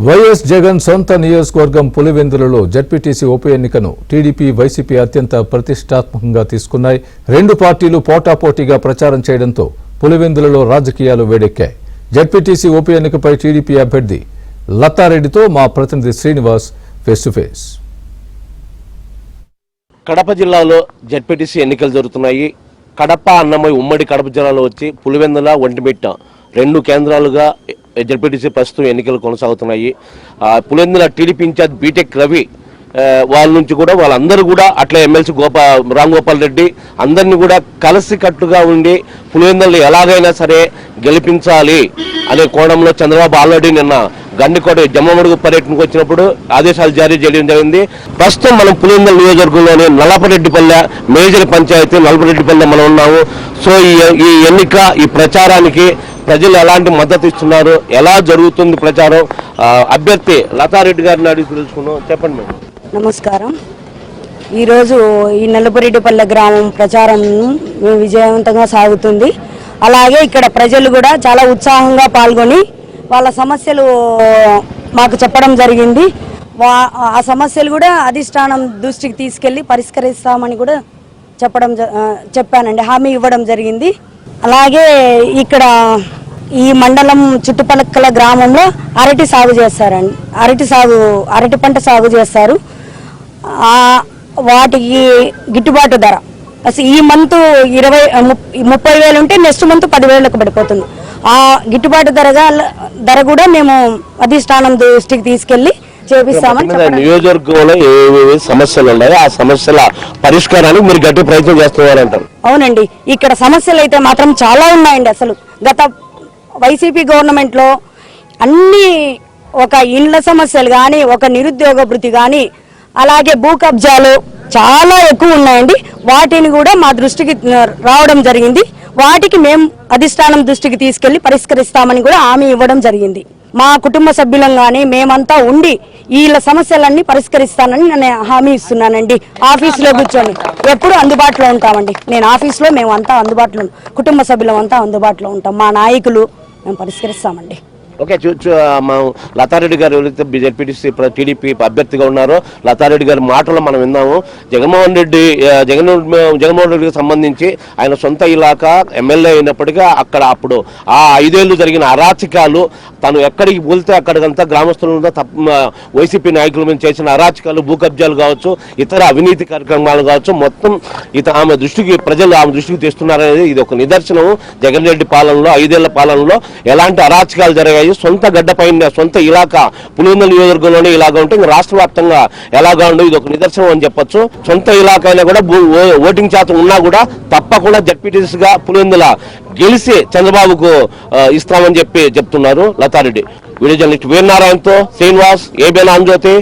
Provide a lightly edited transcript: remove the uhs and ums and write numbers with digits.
YS Jagan సొంత నియోజకవర్గం పులివెందులలో ZPTC ఉప ఎన్నికను టీడీపీ వైసీపీ అత్యంత ప్రతిష్టాత్మకంగా తీసుకున్నాయి. రెండు పార్టీలు పోటాపోటీగా ప్రచారం చేయడంతో పులివెందులలో రాజకీయాలు వేడెక్కాయి. జడ్పీటీసీ ఉప ఎన్నికపై టీడీపీ అభ్యర్థి లతారెడ్డితో మా ప్రతినిధి Srinivas face to face. Kadapa జిల్లాలో జడ్పీటీసీ ఎన్నికలు జరుగుతున్నాయి. కడప అన్నమయ్య ఉమ్మడి కడప జిల్లాలో వచ్చి పులివెందుల ఒంటిమిట్ట రెండు కేంద్రాలుగా జడ్పీటీసీ ప్రస్తుతం ఎన్నికలు కొనసాగుతున్నాయి. Pulivendula TDP incharge BTech Ravi వాళ్ళ నుంచి కూడా వాళ్ళందరూ కూడా అట్లా ఎమ్మెల్సీ రామ్ గోపాల్ రెడ్డి అందరినీ కూడా కలిసికట్టుగా ఉండి పులివెందులను ఎలాగైనా సరే గెలిపించాలి అనే కోణంలో చంద్రబాబు ఆల్రెడీ నిన్న గండికోట జమ్మమడుగు పర్యటనకు వచ్చినప్పుడు ఆదేశాలు జారీ చేయడం జరిగింది. ప్రస్తుతం మనం పులివెందుల నియోజకవర్గంలోని నల్లపరెడ్డిపల్లె మేజర్ పంచాయతీ నల్లపరెడ్డిపల్లె మనం ఉన్నాము. సో ఈ ఎన్నిక ఈ ప్రచారానికి ప్రజలు ఎలాంటి మద్దతు ఇస్తున్నారు, ఎలా జరుగుతుంది ప్రచారం, అభ్యర్థి లతారెడ్డి గారిని అడిగి తెలుసుకున్నాం. చెప్పండి మేడం. నమస్కారం. ఈరోజు ఈ నల్లపరెడ్డిపల్లె గ్రామం ప్రచారం విజయవంతంగా సాగుతుంది. అలాగే ఇక్కడ ప్రజలు కూడా చాలా ఉత్సాహంగా పాల్గొని వాళ్ళ సమస్యలు మాకు చెప్పడం జరిగింది. ఆ సమస్యలు కూడా అధిష్టానం దృష్టికి తీసుకెళ్లి పరిష్కరిస్తామని కూడా చెప్పానండి, హామీ ఇవ్వడం జరిగింది. అలాగే ఇక్కడ ఈ మండలం చుట్టుపక్కల గ్రామంలో అరటి సాగు చేస్తారండి. అరటి పంట సాగు చేస్తారు. వాటికి గిట్టుబాటు ధర అసలు ఈ మంత్ 30,000 ఉంటే నెక్స్ట్ మంత్ 10,000కు పడిపోతుంది. ఆ గిట్టుబాటు ధర కూడా మేము అధిష్టానం దృష్టికి తీసుకెళ్లి చేపిస్తామని. నియోజకవర్గంలో ఏ సమస్యలు ఉన్నాయో ఆ సమస్యల పరిష్కారానికి మీరు గట్టి ప్రయత్నం చేస్తున్నారంటారు. అవునండి, ఇక్కడ సమస్యలు అయితే మాత్రం చాలా ఉన్నాయండి. అసలు గత వైసీపీ గవర్నమెంట్ లో అన్ని ఒక ఇండ్ల సమస్యలు కానీ, ఒక నిరుద్యోగ భృతి కానీ, అలాగే భూ కబ్జాలు చాలా ఎక్కువ ఉన్నాయండి. వాటిని కూడా మా దృష్టికి రావడం జరిగింది. వాటికి మేము అధిష్టానం దృష్టికి తీసుకెళ్లి పరిష్కరిస్తామని కూడా హామీ ఇవ్వడం జరిగింది. మా కుటుంబ సభ్యులం కానీ మేమంతా ఉండి వీళ్ళ సమస్యలన్నీ పరిష్కరిస్తానని నేను హామీ ఇస్తున్నానండి. ఆఫీసులో కూర్చొని ఎప్పుడు అందుబాటులో ఉంటామండి. నేను ఆఫీసులో మేము అంతా అందుబాటులో, కుటుంబ సభ్యులం అంతా అందుబాటులో ఉంటాం. మా నాయకులు మేము పరిష్కరిస్తామండి. ఓకే, లతారెడ్డి గారు ఎవరైతే జడ్పీటీసీ టీడీపీ అభ్యర్థిగా ఉన్నారో లతారెడ్డి గారి మాటలు మనం విన్నాము. జగన్మోహన్ రెడ్డికి సంబంధించి ఆయన సొంత ఇలాకా ఎమ్మెల్యే అయినప్పటికీ అప్పుడు ఆ 5 ఏళ్ళు జరిగిన అరాచకాలు, తను ఎక్కడికి పోలితే అక్కడికంతా గ్రామస్తులంతా వైసీపీ నాయకుల మీద చేసిన అరాచకాలు, భూ కబ్జాలు కావచ్చు, ఇతర అవినీతి కార్యక్రమాలు కావచ్చు, మొత్తం ప్రజలు ఆమె దృష్టికి తెస్తున్నారనేది ఇది ఒక నిదర్శనం. జగన్ రెడ్డి పాలనలో 5 ఏళ్ల పాలనలో ఎలాంటి అరాచకాలు జరిగాయి, సొంత గడ్డపైన సొంత ఇలాకా పులివెందుల నియోజకవర్గంలోనే ఇలాగా ఉంటే ఇంకా రాష్ట్ర వ్యాప్తంగా ఎలాగా ఉండవు, ఇది ఒక నిదర్శనం అని చెప్పొచ్చు. సొంత ఇలాకా అయినా కూడా ఓటింగ్ శాతం ఉన్నా కూడా తప్పకుండా జడ్పీటీసీగా పులివెందుల గెలిచి చంద్రబాబుకు ఇస్తామని చెప్తున్నారు లతారెడ్డి. వీడియో జర్నలిస్ట్ వీరనారాయణతో శ్రీనివాస్, ఏబిఎన్ ఆంధ్రజ్యోతి,